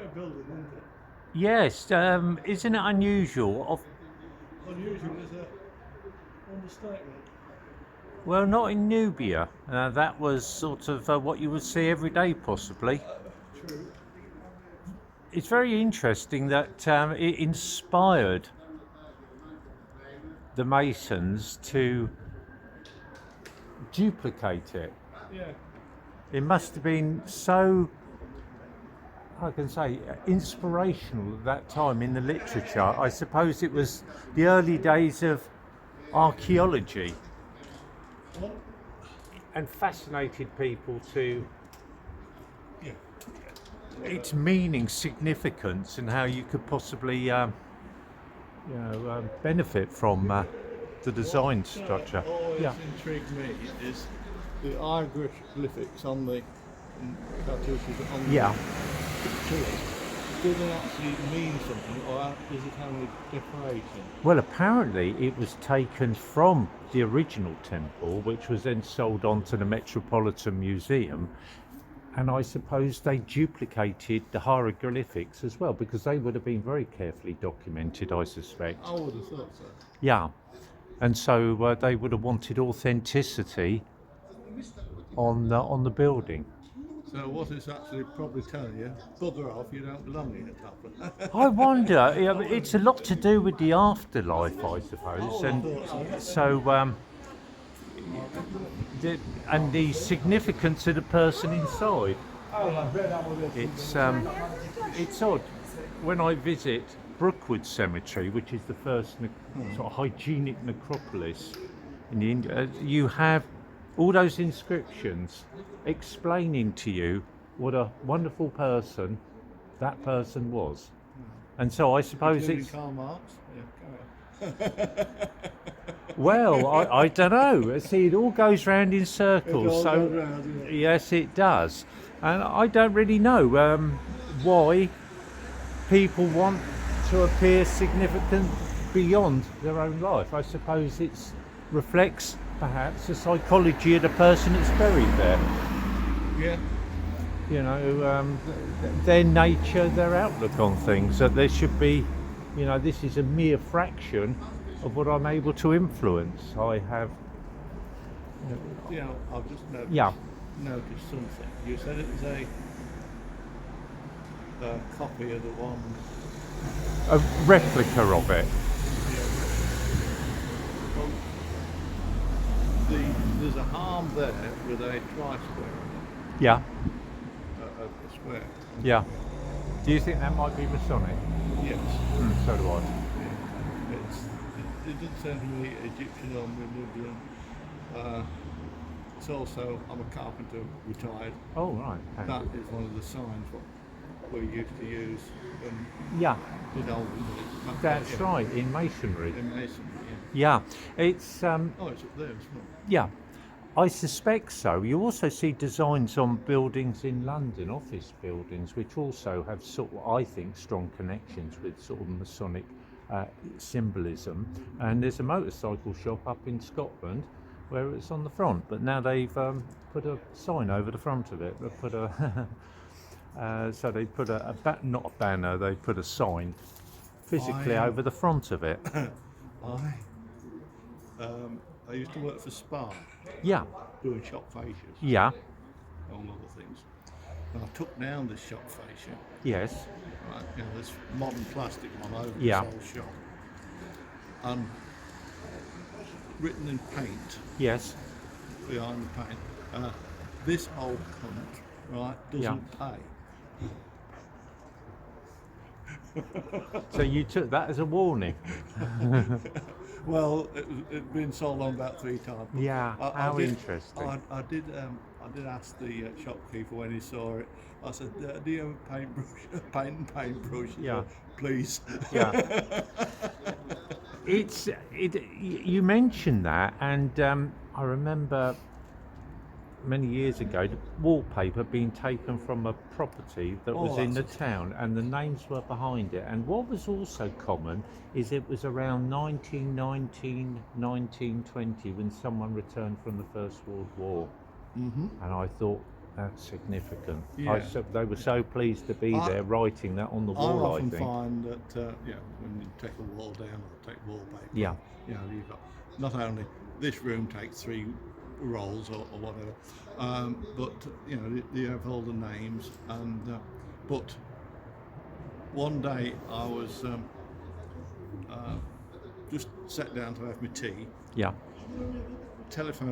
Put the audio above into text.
rare building, isn't it? Yes, isn't it unusual? Unusual is an understatement. Well, not in Nubia. That was sort of what you would see every day, possibly. True. It's very interesting that it inspired the Masons to duplicate it. Yeah. It must have been so, I can say, inspirational at that time in the literature. I suppose it was the early days of archaeology Well, and fascinated people to yeah. its meaning, significance, and how you could possibly, benefit from the design structure. What always Yeah. intrigued me is the hieroglyphics on the cartouches on the Yeah. pictures. Do they actually mean something, or is it only decoration? Well, apparently it was taken from the original temple, which was then sold on to the Metropolitan Museum. And I suppose they duplicated the hieroglyphics as well, because they would have been very carefully documented, I suspect. I would have thought so. Yeah. And so they would have wanted authenticity on the building. So what it's actually probably telling you, bugger off, you don't belong here, Topper. I wonder, it's a lot to do with the afterlife, I suppose. And so, and the significance of the person inside. It's odd. When I visit Brookwood Cemetery, which is the first sort of hygienic necropolis in India, you have all those inscriptions explaining to you what a wonderful person that person was. And so I suppose Including it's... Karl Marx? Yeah, carry on. Well, I don't know. See, it all goes round in circles. It all So goes round, yeah. yes, it does. And I don't really know why people want to appear significant beyond their own life. I suppose it reflects perhaps the psychology of the person that's buried there. Yeah. You know, their nature, their outlook on things. That there should be, this is a mere fraction of what I'm able to influence. I have. I've just noticed, Yeah. noticed something. You said it was a copy of the one. A replica of it. Well, there's a arm there with a tri-square on it, Yeah. a square. Yeah. Do you think that might be Masonic? Yes. So do I. It didn't sound to me Egyptian or Nubian. It's also, I'm a carpenter, retired. Oh, right. Okay. That is one of the signs what we used to use when Yeah, in olden days. that's Yeah, right, in masonry. in masonry, Yeah, it's, yeah. Oh, it's up there as well. yeah, I suspect so. You also see designs on buildings in London, office buildings, which also have sort of, I think, strong connections with sort of Masonic symbolism. And there's a motorcycle shop up in Scotland where it's on the front, but now they've put a sign over the front of it. They've put a so they put not a banner, they put a sign physically over the front of it. I used to work for Spa, Yeah, doing shop fascias, yeah, among other things. And I took down this shop fascia, yes, right, this modern plastic one over Yeah. this old shop, and written in paint yes. behind the paint, this old cunt, right, doesn't pay. So you took that as a warning. Well, it'd been sold on about 3 times. But Yeah, how did, interesting. I did ask the shopkeeper when he saw it. I said, "Do you have a paintbrush, paintbrush?" He Yeah. said, "Please." Yeah. You mentioned that, and I remember many years ago the wallpaper being taken from a property that was in the town, and the names were behind it. And what was also common is it was around 1919, 1920 when someone returned from the First World War. Mm-hmm. And I thought, That's significant. Yeah. They were so pleased to be there, writing that on the I wall. I often think. find that when you take a wall down or take wallpaper, Yeah. you've got not only this room takes 3 rolls or whatever, but you have all the names. And but one day I was just sat down to have my tea. Yeah. Telephone